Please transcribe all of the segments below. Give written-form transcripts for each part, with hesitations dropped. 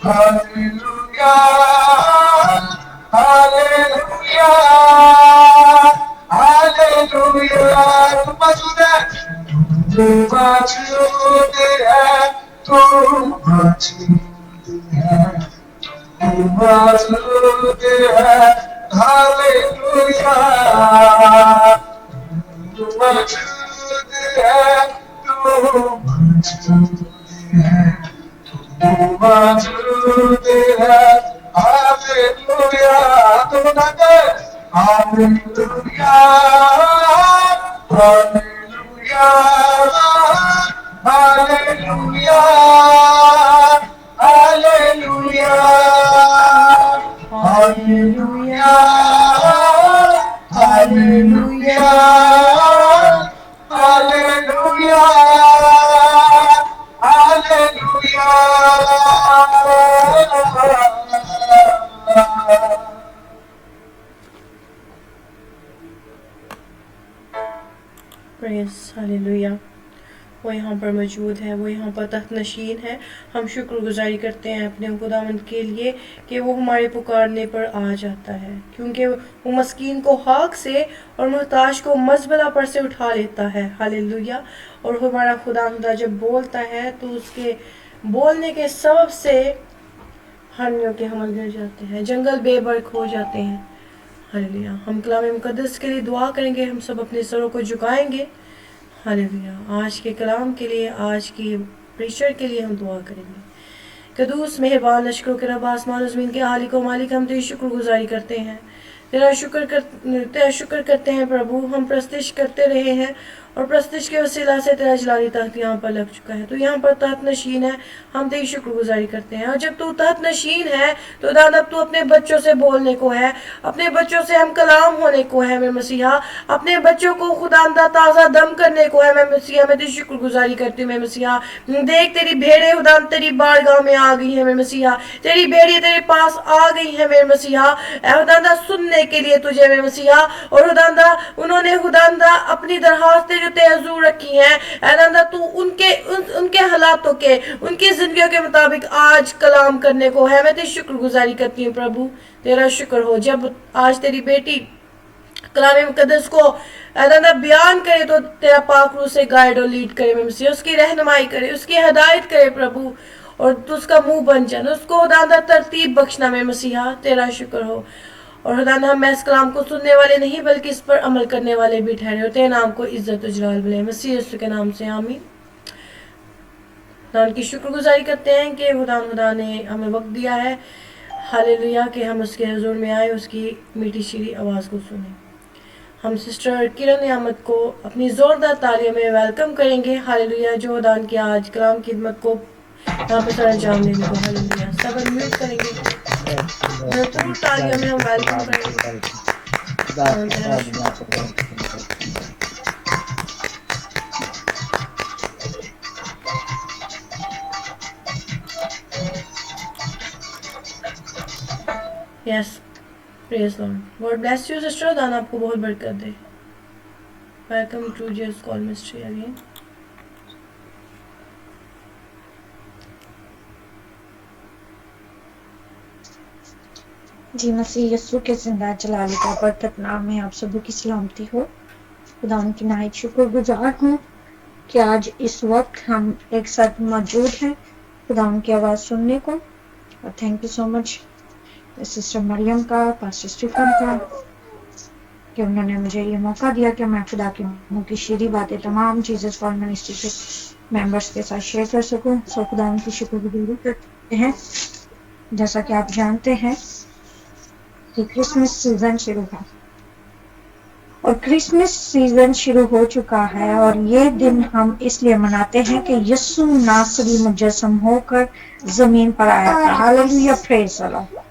Hallelujah, hallelujah, hallelujah. तू मौजूद है, तू मौजूद है, तू मौजूद है। हालेलुया, तू मौजूद है, तू मौजूद है, तू मौजूद है। हालेलुया, तू नगर। Hallelujah, hallelujah, hallelujah, hallelujah, hallelujah, hallelujah, hallelujah, hallelujah. Praise hallelujah. वो यहाँ पर मौजूद है, वो यहाँ पर तख्त नशीन है। हम शुक्रगुजारी करते हैं अपने खुदावंद के लिए कि वो हमारे पुकारने पर आ जाता है, क्योंकि वो मस्कीन को हाक से और मुहताज को मज़बला पर से उठा लेता है। हालेलुया। और हमारा खुदा जब बोलता है तो उसके बोलने के सबब से हानियों के हमल गिर जाते हैं, जंगल बेबर्क हो जाते हैं। हालेलुया। हम कलाम मुक़द्दस के लिए दुआ करेंगे, हम सब अपने सरों को झुकाएंगे। हालेलुया। आज के कलाम के लिए, आज की प्रीचर के लिए हम दुआ करेंगे। कदूस मेहरबान लश्करों के रब, आसमान ज़मीन के हालिक व मालिक, हम तेरी शुक्रगुजारी करते हैं, तेरा शुक्र करते हैं प्रभु। हम प्रस्तिश करते रहे हैं और प्रस्तिश के वसीला से तेरा जलाली तख्त यहाँ पर लग चुका है। तो यहाँ पर तहत नशीन है, हम तेरी शुक्रगुजारी करते हैं। और जब तू तहत नशीन है तो दादा तू अपने बच्चों से बोलने को है, अपने बच्चों से हम कलाम होने को है मेरे मसीहा, अपने बच्चों को खुदांदा ताज़ा दम करने को है। मैं मसीहा, मैं तेरी शुक्रगुजारी करती हूँ। मैं मसीहा देख तेरी भेड़ें खुदान तेरी बारगाह में आ गई है। मेरे मसीहा तेरी भेड़ियाँ तेरे पास आ गई है मेरे मसीहा, खुदांदा सुनने के लिए तुझे मेरे मसीहा। और खुदांदा उन्होंने खुदांदा अपनी दरखास्तें जो तेरे हुजूर रखी हैं, खुदांदा तू उनके हालातों के, उनकी जिंदगियों के मुताबिक आज कलाम करने को है। मैं तेरी शुक्रगुजारी करती हूँ प्रभु, तेरा शुक्र हो। जब आज तेरी बेटी कलाम मुक़द्दस को खुदांदा बयान करे तो तेरा पाक रूह से गाइड और लीड करे मेरे मसीहा, उसकी रहनुमाई करे, उसकी हदायत करे प्रभु, और तू उसका मुंह बन जाना, उसको खुदांदा तरतीब बख्शना मेरे मसीहा, तेरा शुक्र हो। और खुदांदा हम इस कलाम को सुनने वाले नहीं बल्कि इस पर अमल करने वाले भी ठहरे, और तेरे नाम को इज्जत उजलाल मिले मसीह यीशु के नाम से, आमीन। खुदा की शुक्रगुजारी करते हैं कि खुदा ने हमें वक्त दिया है, हालेलुया, कि हम उसके हुजूर में आए, उसकी मीठी शीरी आवाज़ को सुने। हम सिस्टर किरण अहमद को अपनी ज़ोरदार तालियों में वेलकम करेंगे। हालेलुया। जो खुदा की आज कलाम की खिदमत को यहाँ पे सर अंजाम देने को, हालेलुया। सब अनम्यूट करेंगे, भरपूर तालियों में हम वेलकम करेंगे। Yes, praise lord. God bless you sister, दान आपको बहुत बरकत दे। Welcome to Jesus call ministry again. जी मसीह यस्सु के जिंदा जलाली का बरकत नाम में आप सभी की सलामती हो। खुदा उनकी नहायत शुक्रगुजार हूँ कि आज इस वक्त हम एक साथ मौजूद हैं खुदा उनकी आवाज़ सुनने को। और thank you so much sister Maryam का, पास्टर स्टीफन का, कि उन्होंने मुझे ये मौका दिया कि मैं खुदा की मुँह की शीरी बातें तमाम जीसस कॉल मिनिस्ट्री के मेंबर्स के साथ शेयर कर सकूं। सो खुदा उनकी शुक्रगुजारी करते हैं। जैसा कि आप जानते हैं कि क्रिसमस सीजन शुरू है और क्रिसमस सीजन शुरू हो चुका है, और ये दिन हम इसलिए मनाते हैं कि यीशु नासरी मुजस्सम होकर जमीन पर आया था। Hallelujah, praise the Lord.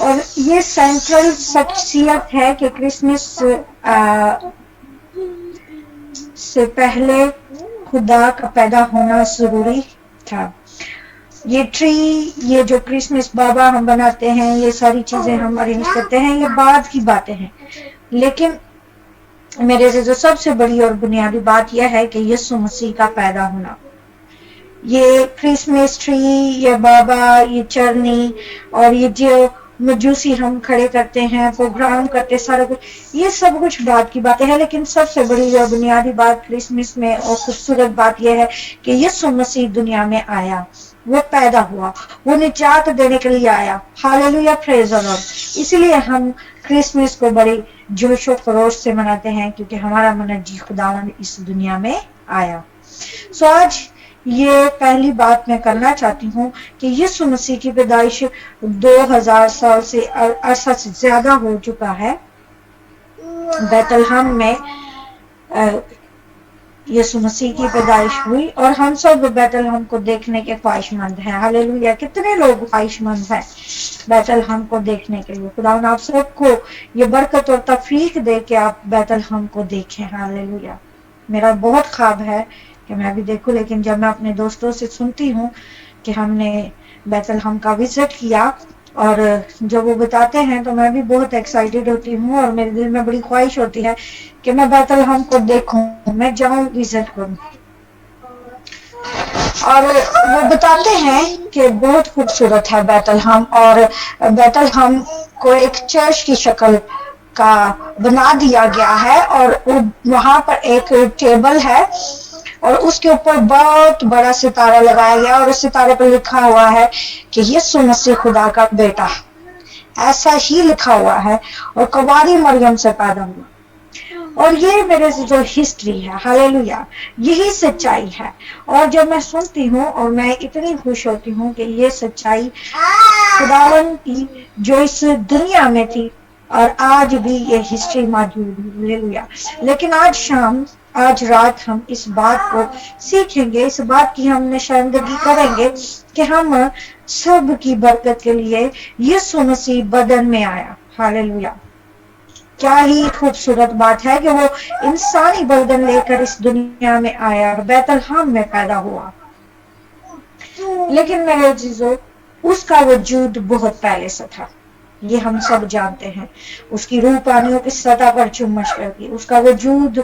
और ये सेंट्रल शख्सियत है कि क्रिसमस से पहले खुदा का पैदा होना जरूरी था। ये ट्री, ये जो क्रिसमस बाबा हम बनाते हैं, ये सारी चीजें हम अरेंज करते हैं, ये बाद की बातें हैं। लेकिन मेरे से जो सबसे बड़ी और बुनियादी बात यह है कि यीशु मसीह का पैदा होना, ये क्रिसमस ट्री, ये बाबा, ये चरनी और ये जो मजूसी हम खड़े करते हैं, प्रोग्राम करते, सारा कुछ, ये सब कुछ बात की बातें हैं, लेकिन सबसे बड़ी जो बुनियादी बात क्रिसमस में और खूबसूरत बात यह है कि यीशु मसीह दुनिया में आया, वो पैदा हुआ, वो निजात देने के लिए आया। Hallelujah, praise the Lord. इसलिए हम क्रिसमस को बड़ी जोशो खरोश से मनाते हैं, क्योंकि हमारा मनजी खुदावंद इस दुनिया में आया। सो आज ये पहली बात मैं करना चाहती हूँ कि यीशु मसीह की पैदाइश 2000 साल से अरसा से ज्यादा हो चुका है। बैतलहम में यीशु मसीह की पैदाइश हुई और हम सब बैतलहम को देखने के ख्वाहिशमंद हैं। हालेलुया, कितने लोग ख्वाहिशमंद हैं बैतलहम को देखने के लिए। खुदा आप सबको ये बरकत और तफरीक दे के आप बैतलहम को देखें। हालेलुया, मेरा बहुत ख्वाब है कि मैं भी देखूं, लेकिन जब मैं अपने दोस्तों से सुनती हूँ कि हमने बैतलहम का विजिट किया और जब वो बताते हैं तो मैं भी बहुत एक्साइटेड होती हूँ और मेरे दिल में बड़ी ख्वाहिश होती है कि मैं बैतलहम को देखूं, मैं जाऊं, विजिट करूं। और वो बताते हैं कि बहुत खूबसूरत है बैतलहम, और बैतलहम को एक चर्च की शक्ल का बना दिया गया है और वहां पर एक टेबल है और उसके ऊपर बहुत बड़ा सितारा लगाया गया और उस सितारे पर लिखा हुआ है कि यीशु मसीह खुदा का बेटा, ऐसा ही लिखा हुआ है, और कुंवारी मरियम से पैदा हुआ। और ये मेरे से जो हिस्ट्री है, हालेलुया, यही सच्चाई है। और जब मैं सुनती हूँ और मैं इतनी खुश होती हूँ कि ये सच्चाई खुदावन की जो इस दुनिया में थी और आज भी ये हिस्ट्री मौजूद है। हालेलुया। लेकिन आज रात हम इस बात को सीखेंगे, इस बात की हम निशानदगी करेंगे कि हम सब की बरकत के लिए यीशु मसीह बदन में आया। हालेलुया, क्या ही खूबसूरत बात है कि वो इंसानी बदन लेकर इस दुनिया में आया और बैतलहम में पैदा हुआ। लेकिन मेरे अजीजों, उसका वजूद बहुत पहले से था, ये हम सब जानते हैं। उसकी रूह पानियों की सतह पर चुम्बश करती, उसका वजूद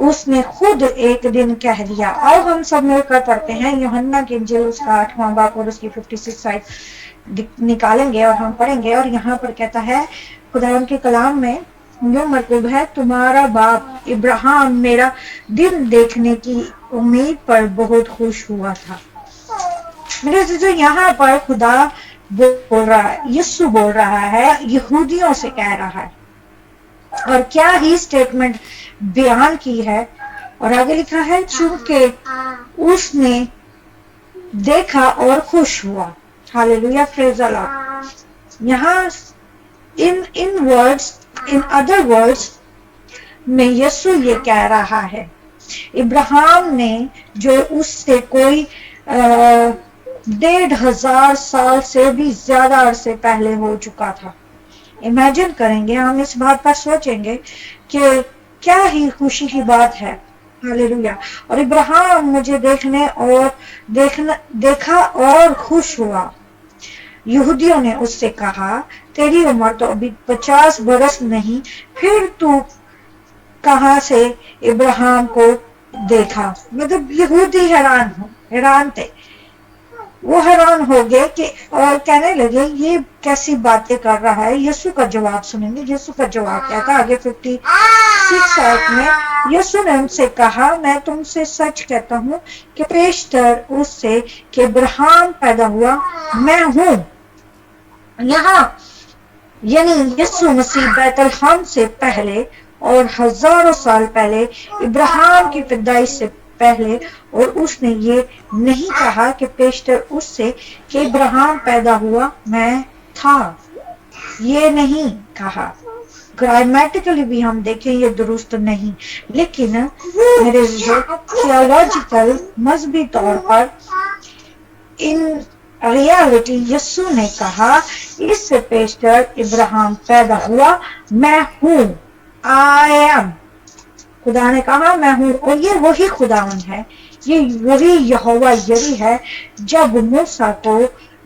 उसने खुद एक दिन कह दिया। अब हम सब मिलकर पढ़ते हैं यूहन्ना की इंजील उसका 8वां बाब और उसकी 56 साइड निकालेंगे और हम पढ़ेंगे। और यहाँ पर कहता है खुदावंद के कलाम में जो मरकूब है, तुम्हारा बाप इब्राहिम मेरा दिन देखने की उम्मीद पर बहुत खुश हुआ था। मेरे जो यहाँ पर खुदा बोल रहा है, यीशु बोल रहा है, यहूदियों से कह रहा है, और क्या ही स्टेटमेंट बयान की है। और आगे लिखा है, चूंकि उसने देखा और खुश हुआ। Hallelujah, praise the Lord. यहाँ इन अदर वर्ड्स में यीशु ये कह रहा है, इब्राहिम ने जो उससे कोई 1500 साल से भी ज्यादा अरसे पहले हो चुका था। इमेजिन करेंगे, हम इस बात पर सोचेंगे कि क्या ही खुशी की बात है। हालेलुया। और इब्राहिम मुझे देखा और खुश हुआ। यहूदियों ने उससे कहा, तेरी उम्र तो अभी 50 बरस नहीं, फिर तू कहां से इब्राहिम को देखा। मतलब यहूदी हैरान थे। वो हैरान हो गए कि और कहने लगे ये कैसी बातें कर रहा है। यीशु का जवाब सुनेंगे। यीशु का जवाब क्या था, आगे 56 आयत में यीशु ने उनसे कहा, मैं तुमसे सच कहता हूँ कि पेशतर उससे कि इब्राहिम पैदा हुआ, मैं हूँ। यहाँ यानी यीशु मसीह बैतलहम से पहले और हजारों साल पहले, इब्राहिम की पैदाइश से पहले, और उसने ये नहीं कहा कि पेशतर उससे कि इब्राहिम पैदा हुआ, मैं था, ये नहीं कहा। ग्रामेटिकली भी हम देखें ये दुरुस्त नहीं, लेकिन मेरे थियोलॉजिकल मजहबी तौर पर इन रियलिटी यीशु ने कहा, इससे पेशतर इब्राहिम पैदा हुआ, मैं हूँ, आई एम। खुदा ने कहा मैं हूँ, और ये वही खुदावन है, ये वही यहोवा यरी है। जब मूसा को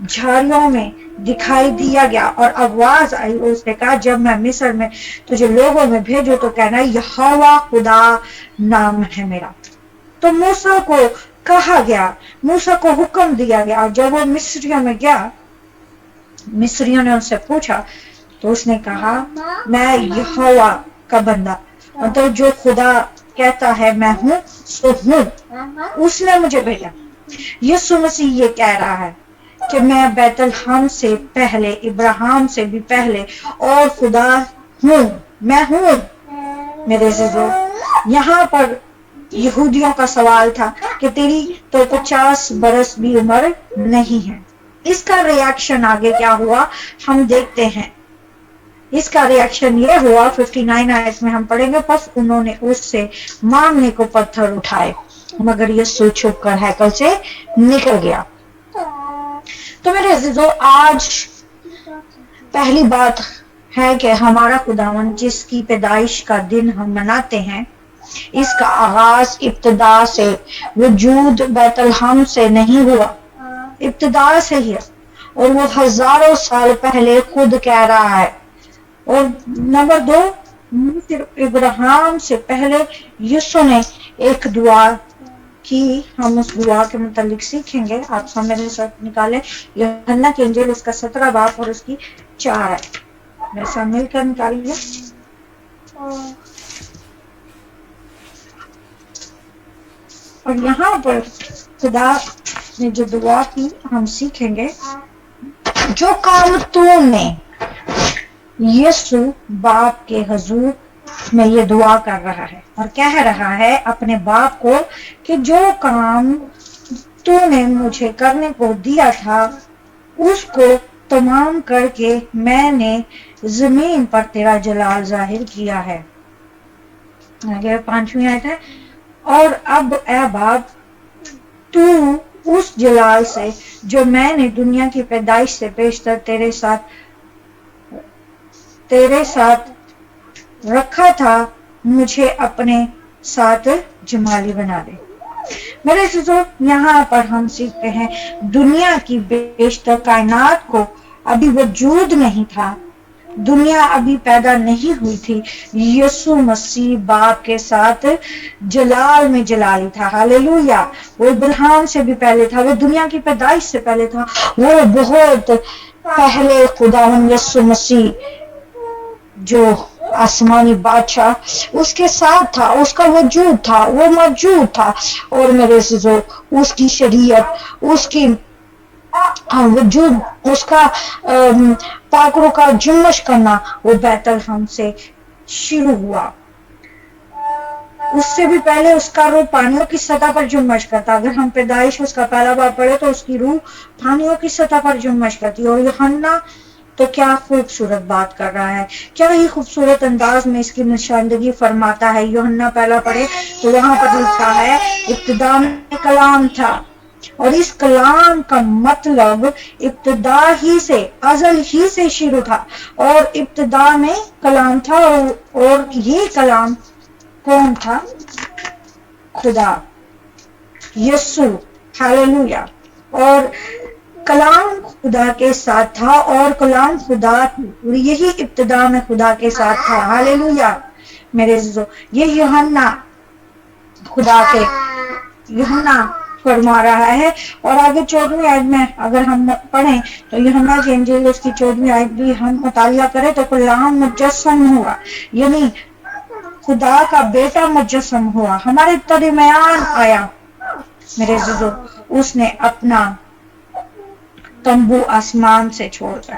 झाड़ियों में दिखाई दिया गया और आवाज आई, उसने कहा, जब मैं मिस्र में तुझे लोगों में भेजो तो कहना यहोवा खुदा नाम है मेरा। तो मूसा को कहा गया, मूसा को हुक्म दिया गया। जब वो मिस्रियों में गया, मिस्रियों ने उससे पूछा तो उसने कहा मैं यहोवा का बंदा, मतलब जो खुदा कहता है मैं हूँ सो हूँ, उसने मुझे भेजा। यीशु मसीह ये कह रहा है कि मैं बैतलहम से पहले, इब्राहिम से भी पहले और खुदा हूँ, मैं हूँ। मेरे अज़ीज़ों, यहाँ पर यहूदियों का सवाल था कि तेरी तो 50 बरस भी उम्र नहीं है। इसका रिएक्शन आगे क्या हुआ हम देखते हैं। इसका रिएक्शन ये हुआ 59 आयत में हम पढ़ेंगे, बस उन्होंने उससे मांगने को पत्थर उठाए, मगर यीशु छुप कर हैकल से निकल गया। तो मेरे अज़ीज़ों, आज पहली बात है कि हमारा खुदावन जिसकी पैदाइश का दिन हम मनाते हैं, इसका आगाज इब्तिदा से, वजूद बैतलहम से नहीं हुआ, इब्तिदा से ही, और वो हजारों साल पहले खुद कह रहा है। और नंबर 2, सिर्फ इब्राहिम से पहले यीशु ने एक दुआ की, हम उस दुआ के मुतालिक सीखेंगे। आप सब मेरे साथ निकालें यूहन्ना की इंजील उसका 17 बाब और उसकी 4 है, मेरे साथ मिलकर निकालिए। और यहाँ पर खुदा ने जो दुआ की हम सीखेंगे, जो काम तूने, यीशु बाप के हुजूर में ये दुआ कर रहा है और कह रहा है अपने बाप को कि जो काम तूने मुझे करने को दिया था उसको तमाम करके मैंने जमीन पर तेरा जलाल जाहिर किया है। आगे 5वीं आयत है, और अब ए बाप तू उस जलाल से जो मैंने दुनिया की पैदाइश से पेशतर तेरे साथ रखा था, मुझे अपने साथ जमाली बना दे। मेरे अज़ीज़ों, यहाँ पर हम सीखते हैं दुनिया की बेशतर कायनात को अभी वजूद नहीं था, दुनिया अभी पैदा नहीं हुई थी। यीशु मसीह बाप के साथ जलाल में जलाली था। हालेलुया। वो इब्राहिम से भी पहले था, वो दुनिया की पैदाइश से पहले था, वो बहुत पहले खुदावन यीशु मसीह जो आसमानी बादशाह, उसके साथ था, उसका वजूद था, वो मौजूद था। और मेरे अज़ीज़ों, उसकी शरीयत, उसकी वजूद, उसका पाकरों का जुम्मश करना वो बैतलहम से शुरू हुआ। उससे भी पहले उसका रूह पानियों की सतह पर जुम्मश करता। अगर हम पैदाइश उसका पहला बार पढ़े तो उसकी रूह पानियों की सतह पर जुम्मश करती। और यूहन्ना तो क्या खूबसूरत बात कर रहा है, क्या ही खूबसूरत अंदाज में इसकी निशानदगी फरमाता है। यूहन्ना पहला पढ़े तो वहां पर लिखा है इब्तिदा में कलाम था, और इस कलाम का मतलब इब्तिदा ही से, अज़ल ही से शुरू था, और इब्तिदा में कलाम था। और ये कलाम कौन था? खुदा, यीशु। हालेलुया। और कलाम खुदा के साथ था, और कलाम खुदा, यही इब्तिदा में खुदा के साथ था। हालेलुया। मेरे अज़ीज़ों, ये यूहन्ना खुदा के, यूहन्ना फरमा रहा है। और आगे 14वीं आयत में अगर हम पढ़ें तो यूहन्ना की इंजील उसकी 14वीं आयत भी हम मुतालिया करें तो कलाम मुजस्सम हुआ, यानी खुदा का बेटा मुजस्सम हुआ, हमारे दरमियान आया। मेरे अज़ीज़ों, उसने अपना तंबू आसमान से छोड़कर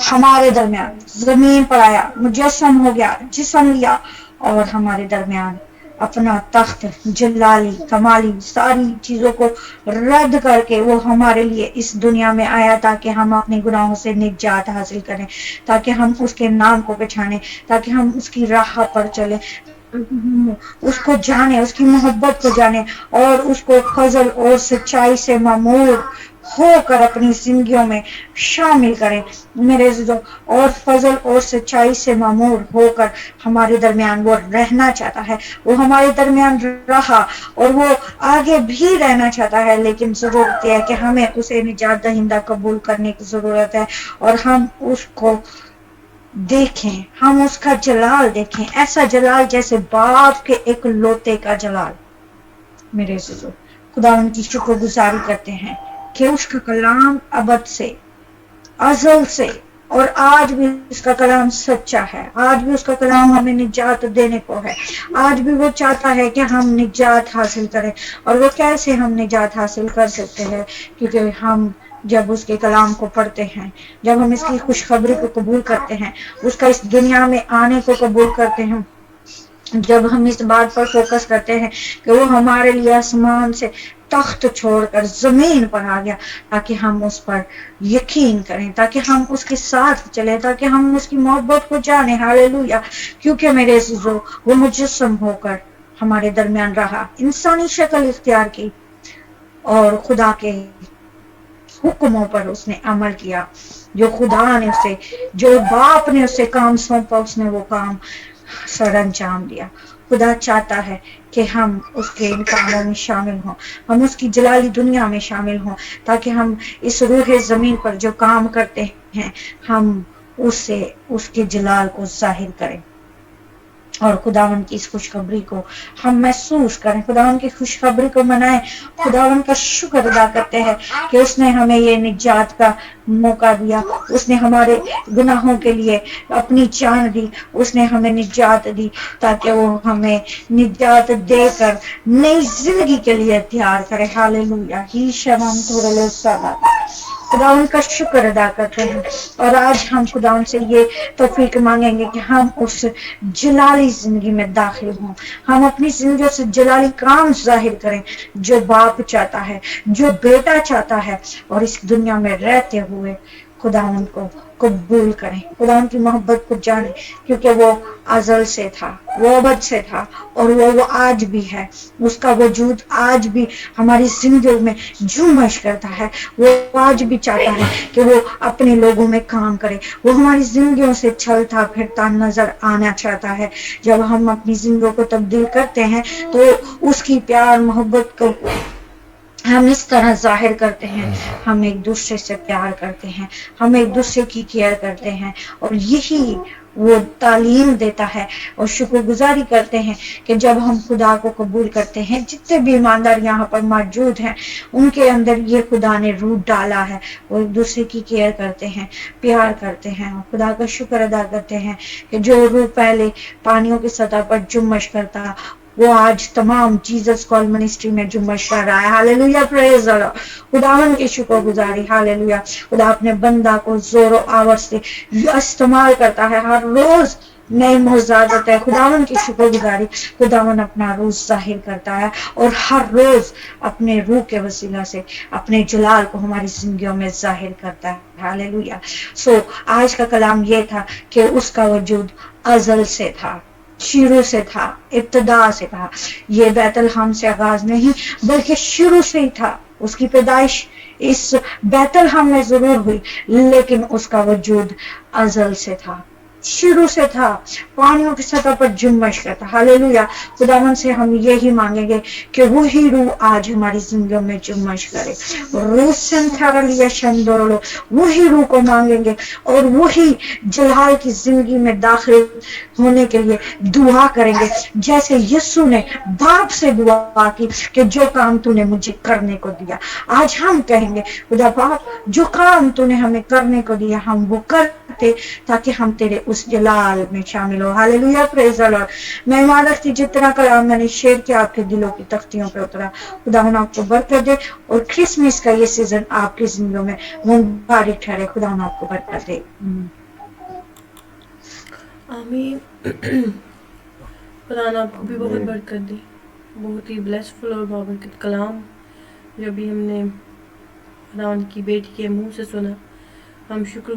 हमारे दरमियान जमीन पर आया, मुजस्सम हो गया, जिस्म लिया, और हमारे दरमियान अपना तख्त, जलाली, कमाली, सारी चीजों को रद्द करके वो हमारे लिए इस दुनिया में आया ताकि हम अपने गुनाहों से निजात हासिल करें, ताकि हम उसके नाम को पहचाने, ताकि हम उसकी राह पर चले, उसको जाने, उसकी मोहब्बत को जाने, और उसको फजल और सच्चाई से मामूर होकर अपनी जिंदगियों में शामिल करें। मेरे अज़ीज़ों, और फजल और सच्चाई से मामूर होकर हमारे दरमियान वो रहना चाहता है। वो हमारे दरमियान रहा और वो आगे भी रहना चाहता है, लेकिन जरूरत है कि हमें उसे निजात दहिंदा कबूल करने की जरूरत है, और हम उसको देखें, हम उसका जलाल देखें, ऐसा जलाल जैसे बाप के एक लोते का जलाल। मेरे अज़ीज़ों, खुदा उनकी शुक्रगुजारी करते हैं कि उसका कलाम अबद से, अज़ल से और आज भी उसका कलाम सच्चा है। आज भी उसका कलाम हमें निजात देने को है। आज भी वो चाहता है कि हम निजात हासिल करें। और वो कैसे हम निजात हासिल कर सकते हैं? क्योंकि हम जब उसके कलाम को पढ़ते हैं, जब हम इसकी खुशखबरी को कबूल करते हैं, उसका इस दुनिया में आने को कबूल करते हैं, जब हम इस बात पर फोकस करते हैं कि वो हमारे लिए आसमान से तख्त छोड़कर जमीन पर आ गया ताकि हम उस पर यकीन करें, ताकि हम उसके साथ चलें, ताकि हम उसकी मोहब्बत को जाने। हालेलुया। क्योंकि मेरे अज़ीज़ों, वो मुजस्सम होकर हमारे दरमियान रहा, इंसानी शक्ल इख्तियार की और खुदा के हुक्मों पर उसने अमल किया। जो खुदा ने उसे, जो बाप ने उसे काम सौंपा, उसने वो काम सर अंजाम दिया। खुदा चाहता है कि हम उसके इन कामों में शामिल हों, हम उसकी जलाली दुनिया में शामिल हों, ताकि हम इस रूह जमीन पर जो काम करते हैं, हम उससे उसके जलाल को जाहिर करें और खुदावन की इस खुशखबरी को हम महसूस करें, खुदावन की खुशखबरी को मनाएं, खुदावन का शुक्र अदा करते हैं कि उसने हमें ये निजात का मौका दिया, उसने हमारे गुनाहों के लिए अपनी जान दी, उसने हमें निजात दी ताकि वो हमें निजात देकर नई जिंदगी के लिए तैयार करे। हालेलुया। ही शमान थोड़े खुदावन का शुक्र अदा करते हैं और आज हम खुदावन से ये तौफीक मांगेंगे कि हम उस जलाली जिंदगी में दाखिल हों, हम अपनी जिंदगी से जलाली काम जाहिर करें जो बाप चाहता है, जो बेटा चाहता है, और इस दुनिया में रहते हुए खुदावन को कबूल करें, खुदावन की मोहब्बत को जाने, क्योंकि वो अज़ल से था, वो अबद से था और वो आज भी है। उसका वजूद आज भी हमारी जिंदगी में जुम्मश करता है। वो आज भी चाहता है कि वो अपने लोगों में काम करे, वो हमारी जिंदगियों से चलता फिरता नजर आना चाहता है। जब हम अपनी जिंदगी को तब्दील करते हैं तो उसकी प्यार मोहब्बत को हम इस तरह जाहिर करते हैं, हम एक दूसरे से प्यार करते हैं, हम एक दूसरे की केयर करते हैं, और यही वो तालीम देता है और शुक्रगुजारी करते हैं कि जब हम खुदा को कबूल करते हैं, जितने भी ईमानदार यहाँ पर मौजूद हैं उनके अंदर ये खुदा ने रूट डाला है। वो एक दूसरे की केयर करते हैं, प्यार करते हैं, और खुदा का शुक्र अदा करते हैं कि जो रूह पहले पानियों की सतह पर जुम्मश करता, वो आज तमाम जीसस कॉल मिनिस्ट्री में जुम्मश कर रहा है। Hallelujah, praise the Lord. खुदावन की शुक्रगुजारी। हालेलुया। खुदा अपने बंदा को जोरों आवाज से इस्तेमाल करता है, हर रोज नए मौजूद है। खुदावन की शुक्रगुजारी। खुदावन अपना रोज जाहिर करता है और हर रोज अपने रूह के वसीला से अपने जलाल को हमारी जिंदगियों में जाहिर करता है। हालेलुया। सो आज का कलाम ये था कि उसका वजूद अज़ल से था, शुरू से था, इब्तिदा से था। ये बैतलहम से आगाज नहीं बल्कि शुरू से ही था। उसकी पैदाइश इस बैतलहम में जरूर हुई, लेकिन उसका वजूद अज़ल से था, शुरू से था, पानियों की सतह पर जुम्मश करता। हालेलुया। खुदावन से हम यही मांगेंगे कि वही रूह आज हमारी जिंदगियों में जुम्मश करे। वही रूह को मांगेंगे और वही जलाल की जिंदगी में दाखिल होने के लिए दुआ करेंगे, जैसे यीशु ने बाप से दुआ की कि जो काम तूने मुझे करने को दिया। आज हम कहेंगे खुदा बाप, जो काम तूने हमें करने को दिया हम वो करते, ताकि हम तेरे उस जलाल में शामिल हो। Hallelujah, praise the Lord. मैं ईमान रखती जितना कलाम मैंने शेयर किया आपके दिलों की तख्तियों पे उतरा, खुदा आपको बरकत दे और क्रिसमस का ये सीजन आपकी जिंदगियों में मुबारक ठहरे। खुदा आपको बरकत दे। आमीन। खुदा आपको भी बहुत बरकत दे। बहुत ही ब्लेसफुल और बाबरकत कलाम जो भी हमने खुदा की बेटी के मुंह से सुना। हम शुक्र